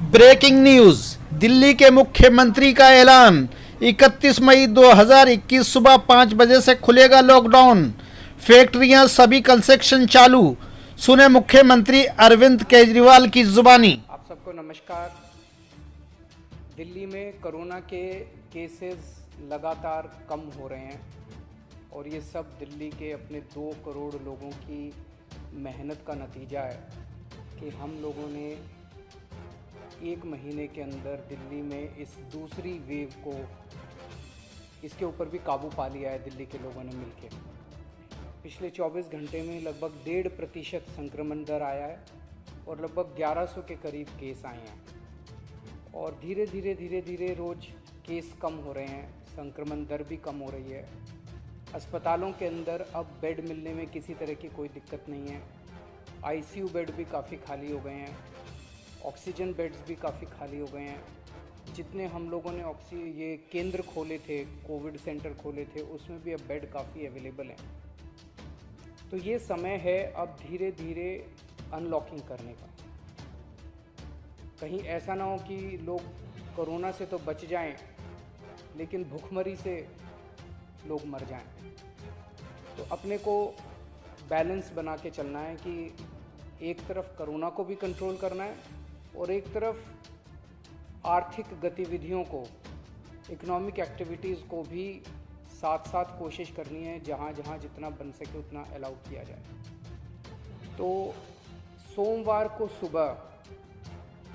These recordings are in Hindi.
Breaking news. दिल्ली के मुख्यमंत्री का ऐलान, 31 मई 2021 सुबह 5 बजे से खुलेगा लॉकडाउन। फैक्ट्रियां, सभी कंस्ट्रक्शन चालू। सुने मुख्यमंत्री अरविंद केजरीवाल की जुबानी। आप सबको नमस्कार। दिल्ली में कोरोना के केसेस लगातार कम हो रहे हैं और ये सब दिल्ली के अपने 2 करोड़ लोगों की मेहनत का नतीजा है कि हम लोगों ने 1 महीने के अंदर दिल्ली में इस दूसरी वेव को, इसके ऊपर भी काबू पा लिया है दिल्ली के लोगों ने मिलके। पिछले 24 घंटे में लगभग 1.5% संक्रमण दर आया है और लगभग 1100 के करीब केस आए हैं और धीरे धीरे रोज़ केस कम हो रहे हैं, संक्रमण दर भी कम हो रही है। अस्पतालों के अंदर अब बेड मिलने में किसी तरह की कोई दिक्कत नहीं है। आईसीयू बेड भी काफ़ी खाली हो गए हैं, ऑक्सीजन बेड्स भी काफ़ी खाली हो गए हैं। जितने हम लोगों ने ये केंद्र खोले थे, कोविड सेंटर खोले थे, उसमें भी अब बेड काफ़ी अवेलेबल हैं। तो ये समय है अब धीरे धीरे अनलॉकिंग करने का। कहीं ऐसा ना हो कि लोग कोरोना से तो बच जाएं लेकिन भूखमरी से लोग मर जाएं। तो अपने को बैलेंस बना के चलना है कि एक तरफ कोरोना को भी कंट्रोल करना है और एक तरफ आर्थिक गतिविधियों को, इकोनॉमिक एक्टिविटीज़ को भी साथ साथ कोशिश करनी है, जहाँ जहाँ जितना बन सके उतना अलाउ किया जाए। तो सोमवार को सुबह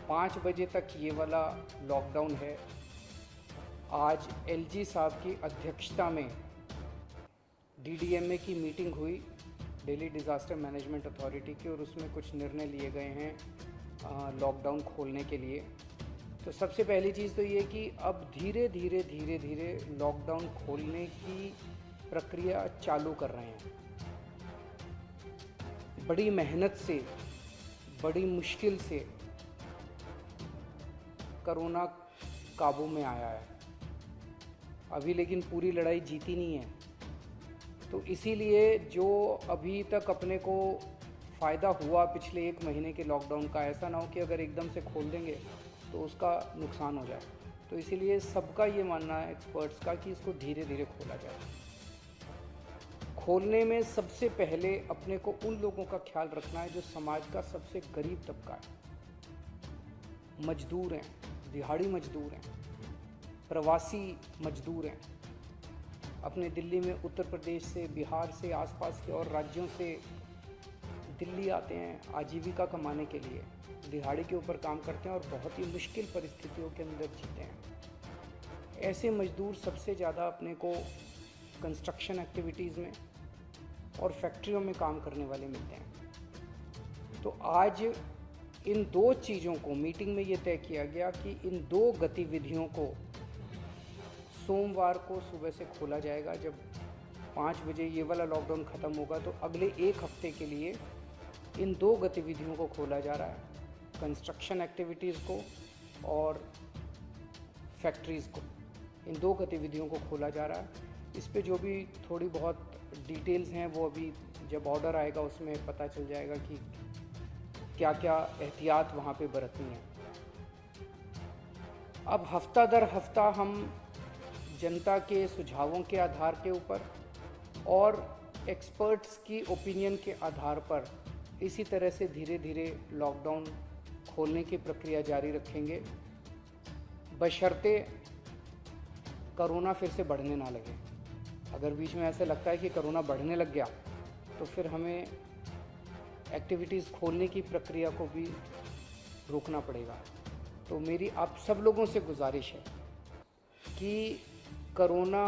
5 बजे तक ये वाला लॉकडाउन है। आज एलजी साहब की अध्यक्षता में डीडीएमए की मीटिंग हुई, दिल्ली डिज़ास्टर मैनेजमेंट अथॉरिटी की, और उसमें कुछ निर्णय लिए गए हैं लॉकडाउन खोलने के लिए। तो सबसे पहली चीज़ तो ये कि अब धीरे धीरे लॉकडाउन खोलने की प्रक्रिया चालू कर रहे हैं। बड़ी मेहनत से, बड़ी मुश्किल से कोरोना काबू में आया है अभी, लेकिन पूरी लड़ाई जीती नहीं है। तो इसीलिए जो अभी तक अपने को फ़ायदा हुआ पिछले 1 महीने के लॉकडाउन का, ऐसा ना हो कि अगर एकदम से खोल देंगे तो उसका नुकसान हो जाए। तो इसीलिए सबका ये मानना है, एक्सपर्ट्स का, कि इसको धीरे धीरे खोला जाए। खोलने में सबसे पहले अपने को उन लोगों का ख्याल रखना है जो समाज का सबसे गरीब तबका है। मजदूर हैं, दिहाड़ी मजदूर हैं, प्रवासी मजदूर हैं। अपने दिल्ली में उत्तर प्रदेश से, बिहार से, आसपास के और राज्यों से दिल्ली आते हैं आजीविका कमाने के लिए, दिहाड़ी के ऊपर काम करते हैं और बहुत ही मुश्किल परिस्थितियों के अंदर जीते हैं। ऐसे मजदूर सबसे ज़्यादा अपने को कंस्ट्रक्शन एक्टिविटीज़ में और फैक्ट्रियों में काम करने वाले मिलते हैं। तो आज इन 2 चीज़ों को, मीटिंग में ये तय किया गया कि इन 2 गतिविधियों को सोमवार को सुबह से खोला जाएगा। जब 5 बजे ये वाला लॉकडाउन ख़त्म होगा तो अगले 1 हफ्ते के लिए इन 2 गतिविधियों को खोला जा रहा है, कंस्ट्रक्शन एक्टिविटीज़ को और फैक्ट्रीज़ को। इन 2 गतिविधियों को खोला जा रहा है। इस पे जो भी थोड़ी बहुत डिटेल्स हैं वो अभी जब ऑर्डर आएगा उसमें पता चल जाएगा कि क्या क्या एहतियात वहाँ पे बरतनी है। अब हफ्ता दर हफ्ता हम जनता के सुझावों के आधार के ऊपर और एक्सपर्ट्स की ओपिनियन के आधार पर इसी तरह से धीरे धीरे लॉकडाउन खोलने की प्रक्रिया जारी रखेंगे, बशर्ते कोरोना फिर से बढ़ने ना लगे। अगर बीच में ऐसा लगता है कि कोरोना बढ़ने लग गया तो फिर हमें एक्टिविटीज़ खोलने की प्रक्रिया को भी रोकना पड़ेगा। तो मेरी आप सब लोगों से गुजारिश है कि कोरोना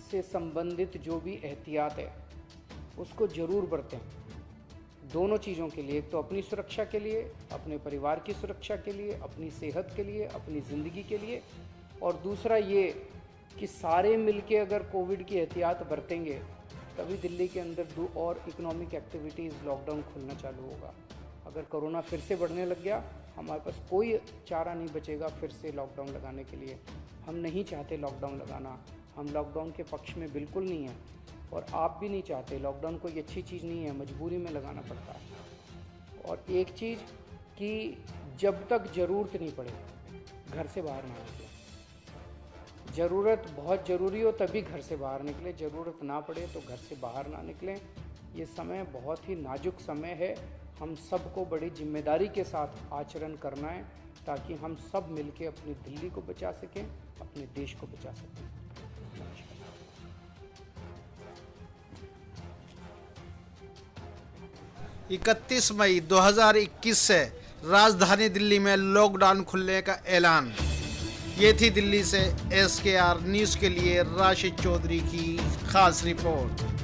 से संबंधित जो भी एहतियात है उसको ज़रूर बरतें, दोनों चीज़ों के लिए। एक तो अपनी सुरक्षा के लिए, अपने परिवार की सुरक्षा के लिए, अपनी सेहत के लिए, अपनी ज़िंदगी के लिए, और दूसरा ये कि सारे मिलके अगर कोविड की एहतियात बरतेंगे तभी दिल्ली के अंदर 2 और इकोनॉमिक एक्टिविटीज़, लॉकडाउन खुलना चालू होगा। अगर कोरोना फिर से बढ़ने लग गया, हमारे पास कोई चारा नहीं बचेगा फिर से लॉकडाउन लगाने के लिए। हम नहीं चाहते लॉकडाउन लगाना, हम लॉकडाउन के पक्ष में बिल्कुल नहीं हैं और आप भी नहीं चाहते। लॉकडाउन कोई अच्छी चीज़ नहीं है, मजबूरी में लगाना पड़ता है। और एक चीज़ कि जब तक ज़रूरत नहीं पड़े घर से बाहर ना निकलें। ज़रूरत बहुत ज़रूरी हो तभी घर से बाहर निकलें, ज़रूरत ना पड़े तो घर से बाहर ना निकलें। ये समय बहुत ही नाजुक समय है, हम सबको बड़ी जिम्मेदारी के साथ आचरण करना है ताकि हम सब मिलके अपनी दिल्ली को बचा सकें, अपने देश को बचा सकें। 31 मई 2021 से राजधानी दिल्ली में लॉकडाउन खुलने का ऐलान। ये थी दिल्ली से SKR न्यूज़ के लिए राशिद चौधरी की खास रिपोर्ट।